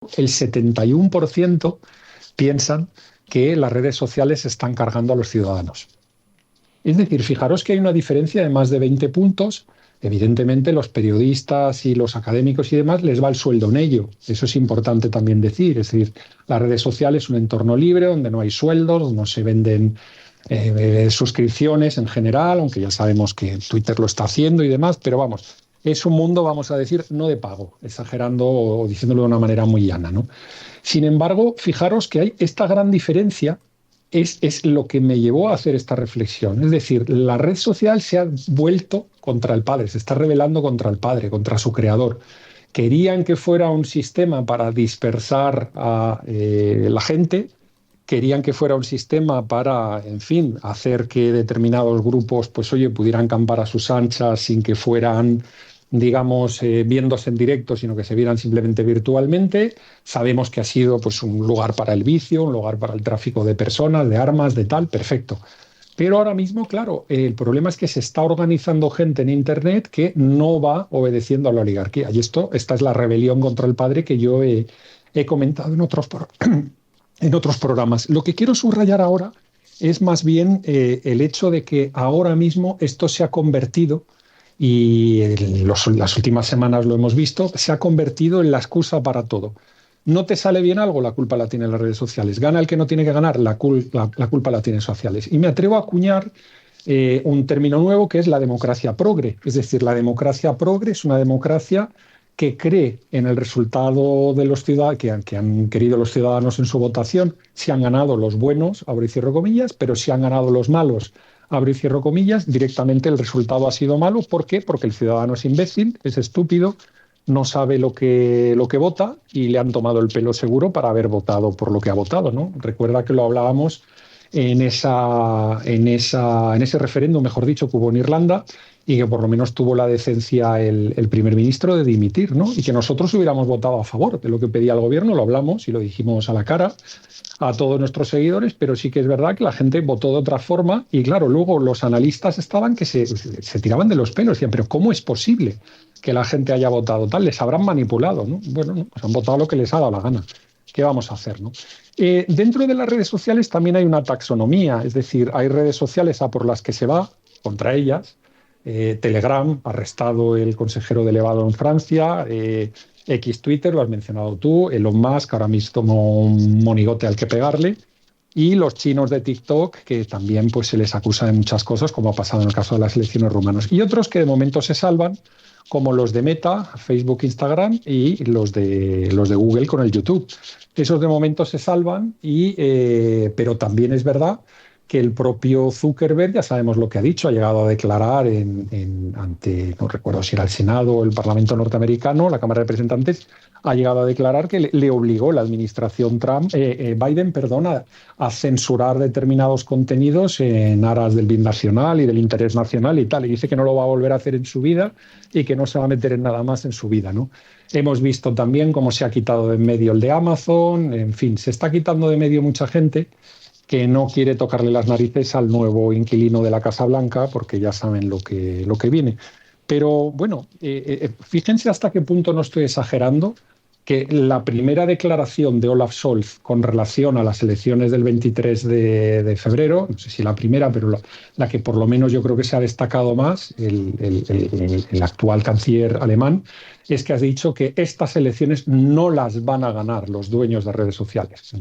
el 71% piensan que las redes sociales están cargando a los ciudadanos. Es decir, fijaros que hay una diferencia de más de 20 puntos. Evidentemente, los periodistas y los académicos y demás les va el sueldo en ello. Eso es importante también decir. Es decir, las redes sociales es un entorno libre donde no hay sueldos, donde no se venden suscripciones en general, aunque ya sabemos que Twitter lo está haciendo y demás, pero vamos, es un mundo, vamos a decir, no de pago, exagerando o diciéndolo de una manera muy llana, ¿no? Sin embargo, fijaros que hay esta gran diferencia, es lo que me llevó a hacer esta reflexión. Es decir, la red social se ha vuelto contra el padre, se está rebelando contra el padre, contra su creador. Querían que fuera un sistema para dispersar a la gente, querían que fuera un sistema para, en fin, hacer que determinados grupos, pues oye, pudieran campar a sus anchas sin que fueran, digamos, viéndose en directo, sino que se vieran simplemente virtualmente. Sabemos que ha sido pues un lugar para el vicio, un lugar para el tráfico de personas, de armas, de tal, perfecto. Pero ahora mismo, claro, el problema es que se está organizando gente en Internet que no va obedeciendo a la oligarquía. Y esta es la rebelión contra el padre que yo he comentado en otros programas. Lo que quiero subrayar ahora es más bien el hecho de que ahora mismo esto se ha convertido, y en las últimas semanas lo hemos visto, se ha convertido en la excusa para todo. No te sale bien algo, la culpa la tienen las redes sociales. Gana el que no tiene que ganar, la culpa la tienen sociales. Y me atrevo a acuñar un término nuevo que es la democracia progre. Es decir, la democracia progre es una democracia que cree en el resultado de los ciudadanos, que han querido los ciudadanos en su votación, si han ganado los buenos, abro y cierro comillas, pero si han ganado los malos, abro y cierro comillas, directamente el resultado ha sido malo. ¿Por qué? Porque el ciudadano es imbécil, es estúpido, no sabe lo que vota y le han tomado el pelo seguro para haber votado por lo que ha votado, ¿no? Recuerda que lo hablábamos en ese referéndum, mejor dicho, que hubo en Irlanda, y que por lo menos tuvo la decencia el primer ministro de dimitir, ¿no? Y que nosotros hubiéramos votado a favor de lo que pedía el gobierno, lo hablamos y lo dijimos a la cara a todos nuestros seguidores, pero sí que es verdad que la gente votó de otra forma y claro, luego los analistas estaban que se tiraban de los pelos, decían, pero ¿cómo es posible que la gente haya votado tal? Les habrán manipulado, ¿no? Bueno, no, pues han votado lo que les ha dado la gana. ¿Qué vamos a hacer, no? Dentro de las redes sociales también hay una taxonomía, es decir, hay redes sociales a por las que se va, contra ellas. Telegram, arrestado el consejero delegado en Francia, X Twitter, lo has mencionado tú, Elon Musk, ahora mismo como un monigote al que pegarle, y los chinos de TikTok, que también pues, se les acusa de muchas cosas, como ha pasado en el caso de las elecciones rumanas, y otros que de momento se salvan, como los de Meta, Facebook, Instagram, y los de Google con el YouTube. Esos de momento se salvan, pero también es verdad que el propio Zuckerberg, ya sabemos lo que ha dicho, ha llegado a declarar ante, no recuerdo si era el Senado o el Parlamento norteamericano, la Cámara de Representantes, ha llegado a declarar que le obligó la administración Biden, a censurar determinados contenidos en aras del bien nacional y del interés nacional y tal. Y dice que no lo va a volver a hacer en su vida y que no se va a meter en nada más en su vida, ¿no? Hemos visto también cómo se ha quitado de en medio el de Amazon, en fin, se está quitando de medio mucha gente que no quiere tocarle las narices al nuevo inquilino de la Casa Blanca, porque ya saben lo que viene. Pero bueno, fíjense hasta qué punto no estoy exagerando, que la primera declaración de Olaf Scholz con relación a las elecciones del 23 de febrero, no sé si la primera, pero la que por lo menos yo creo que se ha destacado más, el actual canciller alemán, es que has dicho que estas elecciones no las van a ganar los dueños de redes sociales.